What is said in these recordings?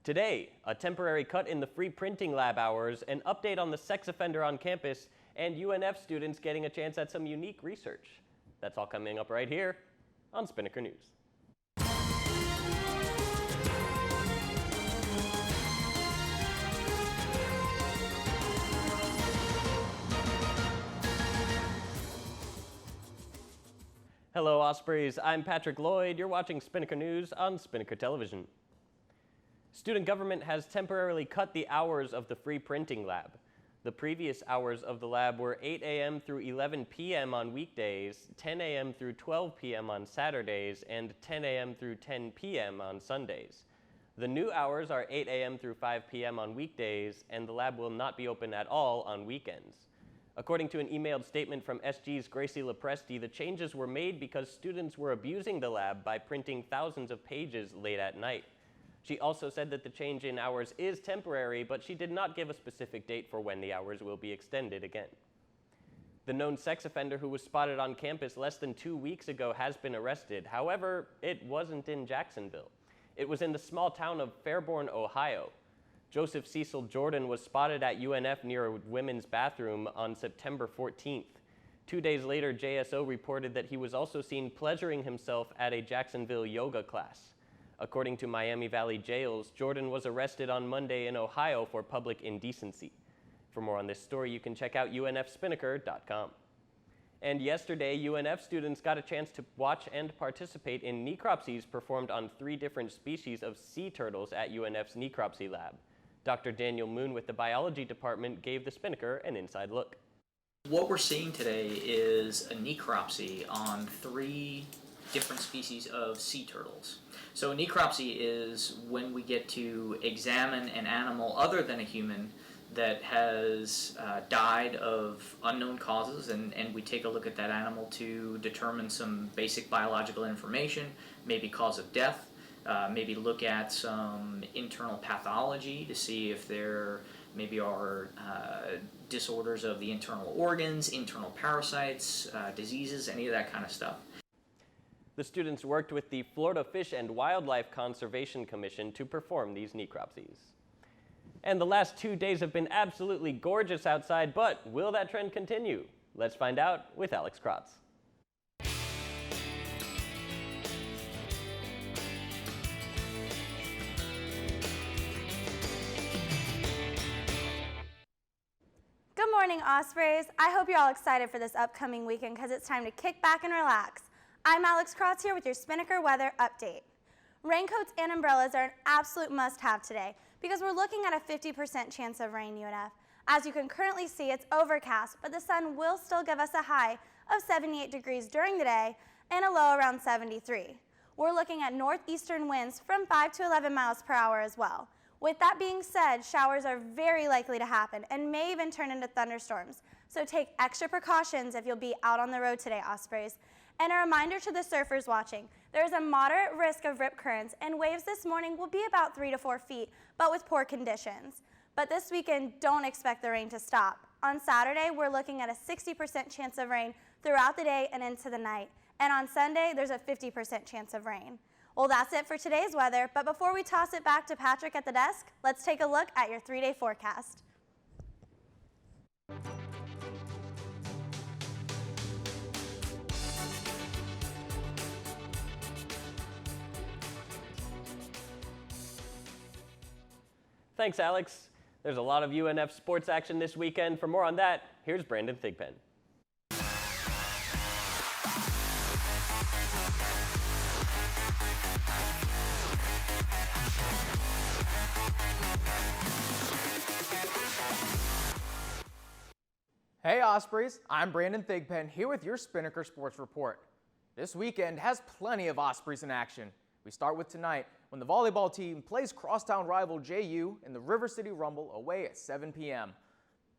Today, a temporary cut in the free printing lab hours, an update on the sex offender on campus, and UNF students getting a chance at some unique research. That's all coming up right here on Spinnaker News. Hello Ospreys, I'm Patrick Lloyd. You're watching Spinnaker News on Spinnaker Television. Student government has temporarily cut the hours of the free printing lab. The previous hours of the lab were 8 a.m. through 11 p.m. on weekdays, 10 a.m. through 12 p.m. on Saturdays, and 10 a.m. through 10 p.m. on Sundays. The new hours are 8 a.m. through 5 p.m. on weekdays, and the lab will not be open at all on weekends. According to an emailed statement from SG's Gracie Lepresti, the changes were made because students were abusing the lab by printing thousands of pages late at night. She also said that the change in hours is temporary, but she did not give a specific date for when the hours will be extended again. The known sex offender who was spotted on campus less than 2 weeks ago has been arrested. However, it wasn't in Jacksonville. It was in the small town of Fairborn, Ohio. Joseph Cecil Jordan was spotted at UNF near a women's bathroom on September 14th. 2 days later, JSO reported that he was also seen pleasuring himself at a Jacksonville yoga class. According to Miami Valley Jails, Jordan was arrested on Monday in Ohio for public indecency. For more on this story, you can check out unfspinnaker.com. And yesterday, UNF students got a chance to watch and participate in necropsies performed on 3 different species of sea turtles at UNF's necropsy lab. Dr. Daniel Moon with the biology department gave the Spinnaker an inside look. What we're seeing today is a necropsy on 3 different species of sea turtles. So a necropsy is when we get to examine an animal other than a human that has died of unknown causes, and we take a look at that animal to determine some basic biological information, maybe cause of death, maybe look at some internal pathology to see if there maybe are disorders of the internal organs, internal parasites, diseases, any of that kind of stuff. The students worked with the Florida Fish and Wildlife Conservation Commission to perform these necropsies. And the last 2 days have been absolutely gorgeous outside, but will that trend continue? Let's find out with Alex Krotz. Good morning, Ospreys. I hope you're all excited for this upcoming weekend because it's time to kick back and relax. I'm Alex Krotz here with your Spinnaker weather update. Raincoats and umbrellas are an absolute must-have today because we're looking at a 50% chance of rain, UNF. As you can currently see, it's overcast, but the sun will still give us a high of 78 degrees during the day and a low around 73. We're looking at northeastern winds from 5 to 11 miles per hour as well. With that being said, showers are very likely to happen and may even turn into thunderstorms. So take extra precautions if you'll be out on the road today, Ospreys. And a reminder to the surfers watching, there is a moderate risk of rip currents and waves this morning will be about 3 to 4 feet, but with poor conditions. But this weekend, don't expect the rain to stop. On Saturday, we're looking at a 60% chance of rain throughout the day and into the night. And on Sunday, there's a 50% chance of rain. Well, that's it for today's weather, but before we toss it back to Patrick at the desk, let's take a look at your 3-day forecast. Thanks, Alex. There's a lot of UNF sports action this weekend. For more on that, here's Brandon Thigpen. Hey Ospreys, I'm Brandon Thigpen here with your Spinnaker Sports Report. This weekend has plenty of Ospreys in action. We start with tonight when the volleyball team plays crosstown rival JU in the River City Rumble away at 7 p.m.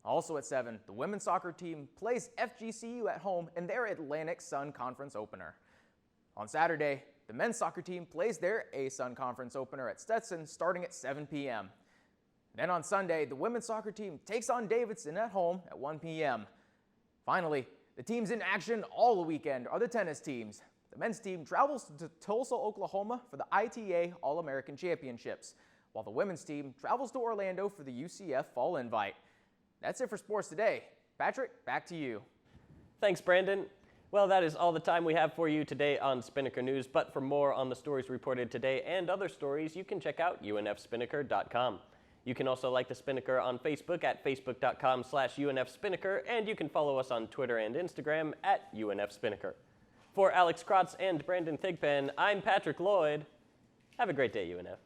Also at 7, the women's soccer team plays FGCU at home in their Atlantic Sun Conference opener. On Saturday, the men's soccer team plays their A-Sun Conference opener at Stetson starting at 7 p.m. Then on Sunday, the women's soccer team takes on Davidson at home at 1 p.m. Finally, the teams in action all the weekend are the tennis teams. The men's team travels to Tulsa, Oklahoma for the ITA All-American Championships, while the women's team travels to Orlando for the UCF Fall Invite. That's it for sports today. Patrick, back to you. Thanks, Brandon. Well, that is all the time we have for you today on Spinnaker News, but for more on the stories reported today and other stories, you can check out unfspinnaker.com. You can also like the Spinnaker on Facebook at facebook.com/UNFSpinnaker, and you can follow us on Twitter and Instagram at UNFSpinnaker. For Alex Krotz and Brandon Thigpen, I'm Patrick Lloyd. Have a great day, UNF.